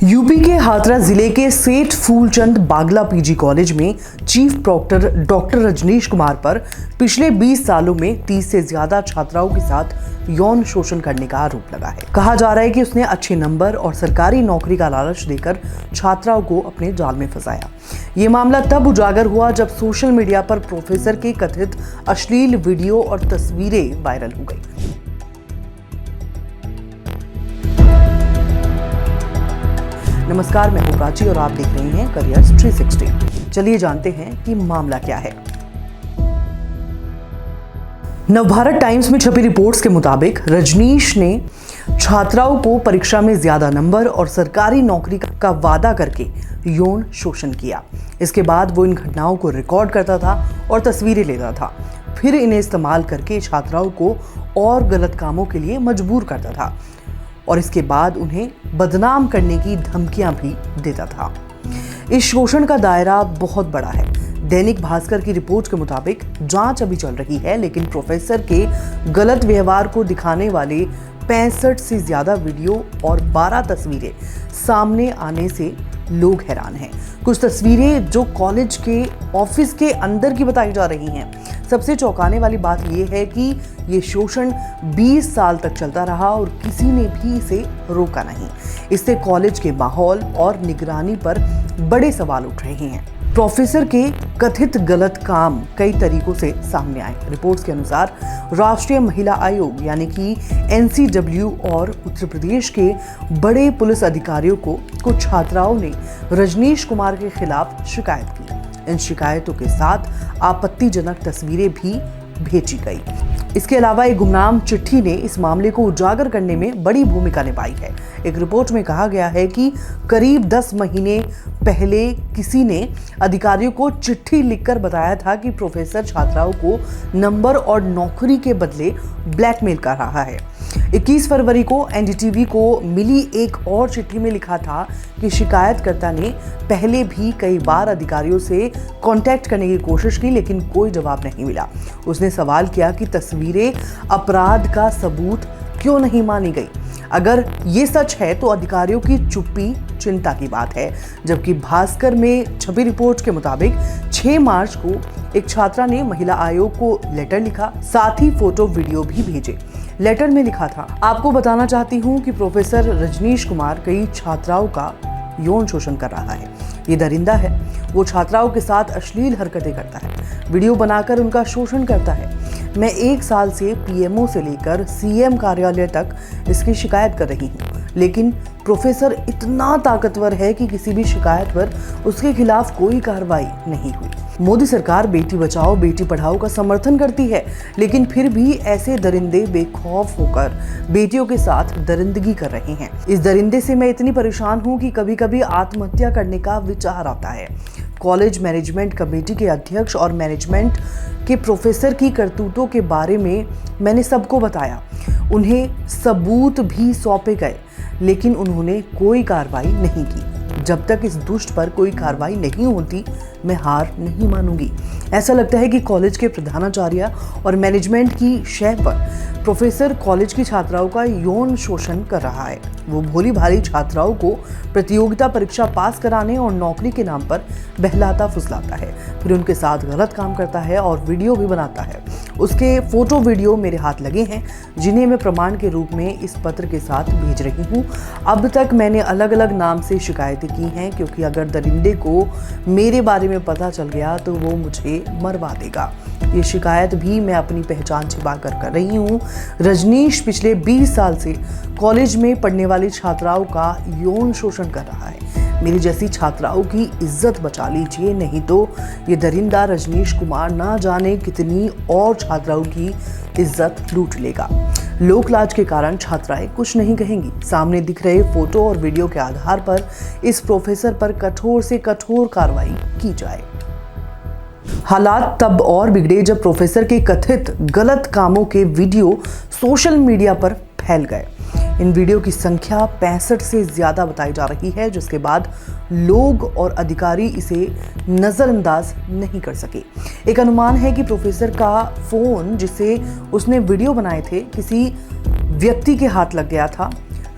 UP के हाथरस जिले के सेठ फूलचंद बागला पीजी कॉलेज में chief proctor doctor Rajneesh Kumar पर पिछले 20 सालों में 30 से ज्यादा छात्राओं के साथ यौन शोषण करने का आरोप लगा है। कहा जा रहा है कि उसने अच्छे नंबर और सरकारी नौकरी का लालच देकर छात्राओं को अपने जाल में फंसाया। ये मामला तब उजागर हुआ जब सोशल मीडिया पर प्रोफेसर के कथित अश्लील वीडियो और तस्वीरें वायरल हो गई। नमस्कार, मैं हूं प्राची और आप देख रहे हैं करियर्स 360। चलिए जानते हैं कि मामला क्या है। नवभारत टाइम्स में छपी रिपोर्ट्स के मुताबिक रजनीश ने छात्राओं को परीक्षा में ज्यादा नंबर और सरकारी नौकरी का वादा करके यौन शोषण किया। इसके बाद वो इन घटनाओं को रिकॉर्ड करता था और तस्वीरें लेता था, फिर इन्हें इस्तेमाल करके छात्राओं को और गलत कामों के लिए मजबूर करता था और इसके बाद उन्हें बदनाम करने की धमकियां भी देता था। इस शोषण का दायरा बहुत बड़ा है। दैनिक भास्कर की रिपोर्ट के मुताबिक जांच अभी चल रही है, लेकिन प्रोफेसर के गलत व्यवहार को दिखाने वाले 65 से ज्यादा वीडियो और 12 तस्वीरें सामने आने से लोग हैरान हैं। कुछ तस्वीरें जो कॉलेज के ऑफिस के अंदर की बताई जा रही हैं। सबसे चौंकाने वाली बात यह है कि ये शोषण 20 साल तक चलता रहा और किसी ने भी इसे रोका नहीं। इससे कॉलेज के माहौल और निगरानी पर बड़े सवाल उठ रहे हैं। प्रोफेसर के कथित गलत काम कई तरीकों से सामने आए। रिपोर्ट्स के अनुसार राष्ट्रीय महिला आयोग यानी कि NCW और उत्तर प्रदेश के बड़े पुलिस अधिकारियों को कुछ छात्राओं ने रजनीश कुमार के खिलाफ शिकायत की। इन शिकायतों के साथ आपत्तिजनक तस्वीरें भी भेजी गई। इसके अलावा एक गुमनाम चिट्ठी ने इस मामले को उजागर करने में बड़ी भूमिका निभाई है। एक रिपोर्ट में कहा गया है कि करीब 10 महीने पहले किसी ने अधिकारियों को चिट्ठी लिखकर बताया था कि प्रोफेसर छात्राओं को नंबर और नौकरी के बदले ब्लैकमेल कर रहा है। 21 फरवरी को NDTV को मिली एक और चिट्ठी में लिखा था कि शिकायतकर्ता ने पहले भी कई बार अधिकारियों से कांटेक्ट करने की कोशिश की, लेकिन कोई जवाब नहीं मिला। उसने सवाल किया कि तस्वीरें अपराध का सबूत क्यों नहीं मानी गई। अगर ये सच है तो अधिकारियों की चुप्पी चिंता की बात है। जबकि भास्कर में छपी रिपोर्ट के मुताबिक 6 मार्च को एक छात्रा ने महिला आयोग को लेटर लिखा, साथ ही फोटो वीडियो भी भेजे। लेटर में लिखा था, आपको बताना चाहती हूँ कि प्रोफेसर रजनीश कुमार कई छात्राओं का यौन शोषण कर रहा है। ये दरिंदा है। वो छात्राओं के साथ अश्लील हरकतें करता है, वीडियो बनाकर उनका शोषण करता है। मैं 1 साल से PMO से लेकर CM कार्यालय तक इसकी शिकायत कर रही हूँ, लेकिन प्रोफेसर इतना ताकतवर है कि किसी भी शिकायत पर उसके खिलाफ कोई कार्रवाई नहीं हुई। मोदी सरकार बेटी बचाओ बेटी पढ़ाओ का समर्थन करती है, लेकिन फिर भी ऐसे दरिंदे बेखौफ होकर बेटियों के साथ दरिंदगी कर रहे हैं। इस दरिंदे से मैं इतनी परेशान हूँ कि कभी कभी आत्महत्या करने का विचार आता है। कॉलेज मैनेजमेंट कमेटी के अध्यक्ष और मैनेजमेंट के प्रोफेसर की करतूतों के बारे में मैंने सबको बताया। उन्हें सबूत भी सौंपे गए, लेकिन उन्होंने कोई कार्रवाई नहीं की। जब तक इस दुष्ट पर कोई कार्रवाई नहीं होती, मैं हार नहीं मानूंगी। ऐसा लगता है कि कॉलेज के प्रधानाचार्य और मैनेजमेंट की शय पर प्रोफेसर कॉलेज की छात्राओं का यौन शोषण कर रहा है। वो भोली भाली छात्राओं को प्रतियोगिता परीक्षा पास कराने और नौकरी के नाम पर बहलाता फुसलाता है, फिर उनके साथ गलत काम करता है और वीडियो भी बनाता है। उसके फोटो वीडियो मेरे हाथ लगे हैं, जिन्हें मैं प्रमाण के रूप में इस पत्र के साथ भेज रही हूँ। अब तक मैंने अलग अलग नाम से शिकायतें की हैं, क्योंकि अगर दरिंदे को मेरे बारे में पता चल गया तो वो मुझे मरवा देगा। ये शिकायत भी मैं अपनी पहचान छिपा कर रही हूँ। रजनीश पिछले 20 साल से कॉलेज में पढ़ने वाली छात्राओं का यौन शोषण कर रहा है। मेरी जैसी छात्राओं की इज्जत बचा लीजिए, नहीं तो ये दरिंदा रजनीश कुमार ना जाने कितनी और छात्राओं की इज्जत लूट लेगा। लोक लाज के कारण छात्राएं कुछ नहीं कहेंगी। सामने दिख रहे फोटो और वीडियो के आधार पर इस प्रोफेसर पर कठोर से कठोर कार्रवाई की जाए। हालात तब और बिगड़े जब प्रोफेसर के कथित गलत कामों के वीडियो सोशल मीडिया पर फैल गए। इन वीडियो की संख्या 65 से ज्यादा बताई जा रही है, जिसके बाद लोग और अधिकारी इसे नजरअंदाज नहीं कर सके। एक अनुमान है कि प्रोफेसर का फोन जिसे उसने वीडियो बनाए थे किसी व्यक्ति के हाथ लग गया था।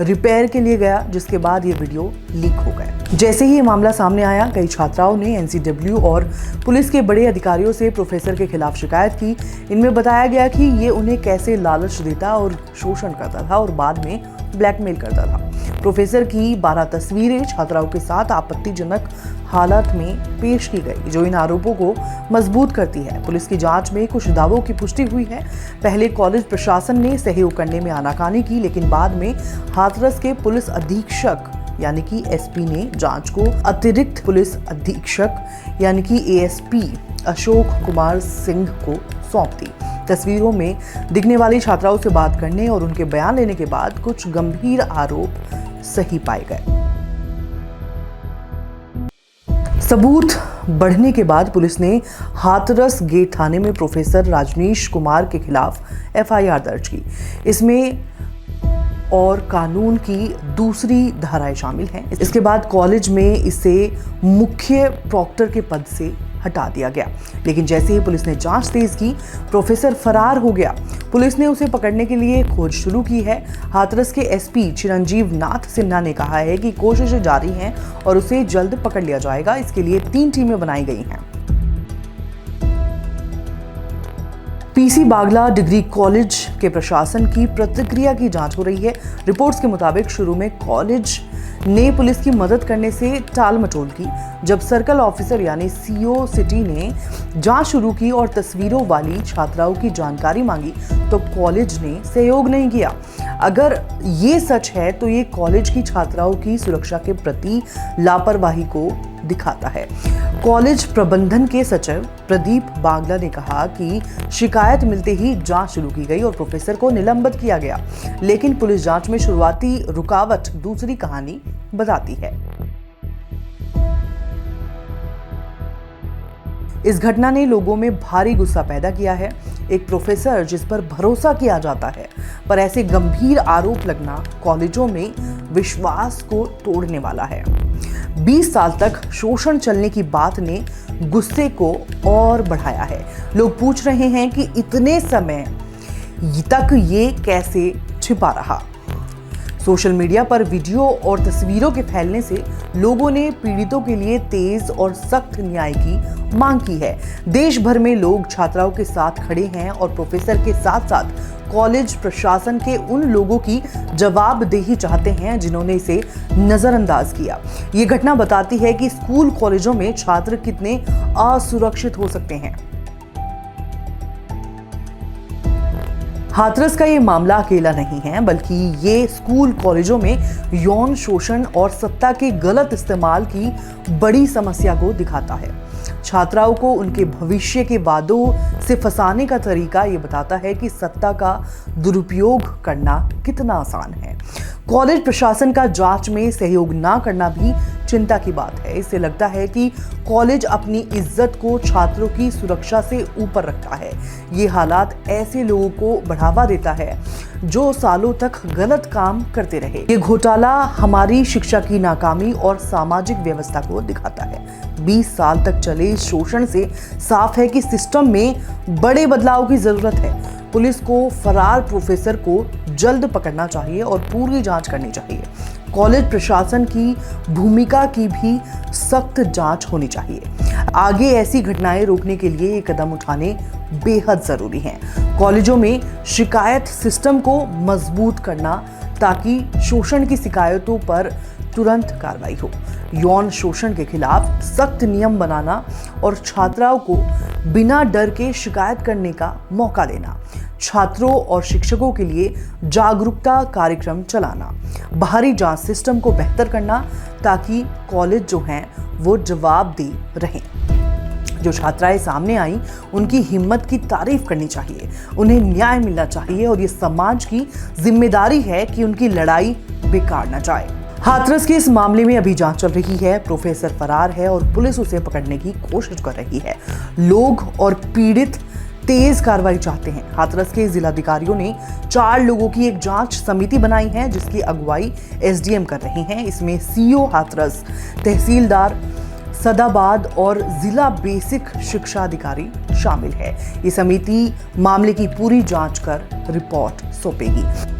रिपेयर के लिए गया, जिसके बाद ये वीडियो लीक हो गया। जैसे ही ये मामला सामने आया, कई छात्राओं ने एनसीडब्ल्यू और पुलिस के बड़े अधिकारियों से प्रोफेसर के खिलाफ शिकायत की। इनमें बताया गया कि ये उन्हें कैसे लालच देता और शोषण करता था और बाद में ब्लैकमेल करता था। प्रोफेसर की 12 तस्वीरें छात्राओं के साथ आपत्तिजनक हालत में पेश की गई, जो इन आरोपों को मजबूत करती है। पुलिस की जांच में कुछ दावों की पुष्टि हुई है। पहले कॉलेज प्रशासन ने सहयोग करने में आनाकानी की, लेकिन बाद में हाथरस के पुलिस अधीक्षक यानी कि एसपी ने जांच को अतिरिक्त पुलिस अधीक्षक यानी कि एएसपी अशोक कुमार सिंह को सौंप दी। तस्वीरों में दिखने वाली छात्राओं से बात करने और उनके बयान लेने के बाद कुछ गंभीर आरोप सही पाए गए। सबूत बढ़ने के बाद पुलिस ने हाथरस गेट थाने में प्रोफेसर रजनीश कुमार के खिलाफ एफआईआर दर्ज की। इसमें और कानून की दूसरी धाराएं शामिल हैं। इसके बाद कॉलेज में इसे मुख्य प्रॉक्टर के पद से हटा दिया गया, लेकिन जैसे ही पुलिस ने जांच तेज की, प्रोफेसर फरार हो गया। पुलिस ने उसे पकड़ने के लिए खोज शुरू की है। हाथरस के एसपी चिरंजीव नाथ सिन्हा ने कहा है कि कोशिशें जारी हैं और उसे जल्द पकड़ लिया जाएगा। इसके लिए 3 टीमें बनाई गई हैं। पीसी बागला डिग्री कॉलेज के प्रशासन की प्रतिक्रिया की जांच हो रही है। रिपोर्ट्स के मुताबिक शुरू में कॉलेज ने पुलिस की मदद करने से टाल मटोल की। जब सर्कल ऑफिसर यानी सीओ सिटी ने जांच शुरू की और तस्वीरों वाली छात्राओं की जानकारी मांगी, तो कॉलेज ने सहयोग नहीं किया। अगर ये सच है तो ये कॉलेज की छात्राओं की सुरक्षा के प्रति लापरवाही को दिखाता है। कॉलेज प्रबंधन के सचिव प्रदीप बागला ने कहा कि शिकायत मिलते ही जांच शुरू की गई और प्रोफेसर को निलंबित किया गया, लेकिन पुलिस जांच में शुरुआती रुकावट दूसरी कहानी बताती है। इस घटना ने लोगों में भारी गुस्सा पैदा किया है। एक प्रोफेसर जिस पर भरोसा किया जाता है पर ऐसे गंभीर आरोप लगना कॉलेजों में विश्वास को तोड़ने वाला है। 20 साल तक शोषण चलने की बात ने गुस्से को और बढ़ाया है। लोग पूछ रहे हैं कि इतने समय तक ये कैसे छिपा रहा। सोशल मीडिया पर वीडियो और तस्वीरों के फैलने से लोगों ने पीड़ितों के लिए तेज और सख्त न्याय की मांग की है। देश भर में लोग छात्राओं के साथ खड़े हैं और प्रोफेसर के साथ साथ कॉलेज प्रशासन के उन लोगों की जवाबदेही चाहते हैं जिन्होंने इसे नजरअंदाज किया। ये घटना बताती है कि स्कूल कॉलेजों में छात्र कितने असुरक्षित हो सकते हैं। हाथरस का ये मामला अकेला नहीं है, बल्कि ये स्कूल कॉलेजों में यौन शोषण और सत्ता के गलत इस्तेमाल की बड़ी समस्या को दिखाता है। छात्राओं को उनके भविष्य के वादों से फंसाने का तरीका ये बताता है कि सत्ता का दुरुपयोग करना कितना आसान है। कॉलेज प्रशासन का जांच में सहयोग ना करना भी चिंता की बात है। इससे लगता है कि कॉलेज अपनी इज्जत को छात्रों की सुरक्षा से ऊपर रखता है। ये हालात ऐसे लोगों को बढ़ावा देता है जो सालों तक गलत काम करते रहे। ये घोटाला हमारी शिक्षा की नाकामी और सामाजिक व्यवस्था को दिखाता है। 20 साल तक चले इस शोषण से साफ है कि सिस्टम में बड़े बदलाव की जरूरत है। पुलिस को फरार प्रोफेसर को जल्द पकड़ना चाहिए और पूरी जांच करनी चाहिए। कॉलेज प्रशासन की भूमिका की भी सख्त जांच होनी चाहिए। आगे ऐसी घटनाएं रोकने के लिए ये कदम उठाने बेहद जरूरी हैं। कॉलेजों में शिकायत सिस्टम को मजबूत करना ताकि शोषण की शिकायतों पर तुरंत कार्रवाई हो। यौन शोषण के खिलाफ सख्त नियम बनाना और छात्राओं को बिना डर के शिकायत करने का मौका देना। छात्रों और शिक्षकों के लिए जागरूकता कार्यक्रम चलाना। बाहरी जांच सिस्टम को बेहतर करना ताकि कॉलेज जो हैं वो जवाबदेह रहें। जो छात्राएं सामने आई उनकी हिम्मत की तारीफ करनी चाहिए। उन्हें न्याय मिलना चाहिए और ये समाज की जिम्मेदारी है कि उनकी लड़ाई बेकार न जाए। हाथरस के इस मामले में अभी जांच चल रही है। प्रोफेसर फरार है और पुलिस उसे पकड़ने की कोशिश कर रही है। लोग और पीड़ित तेज कार्रवाई चाहते हैं। हाथरस के जिलाधिकारियों ने 4 लोगों की एक जांच समिति बनाई है जिसकी अगुवाई एसडीएम कर रहे हैं। इसमें सीओ हाथरस, तहसीलदार सदाबाद और जिला बेसिक शिक्षा अधिकारी शामिल है। ये समिति मामले की पूरी जांच कर रिपोर्ट सौंपेगी।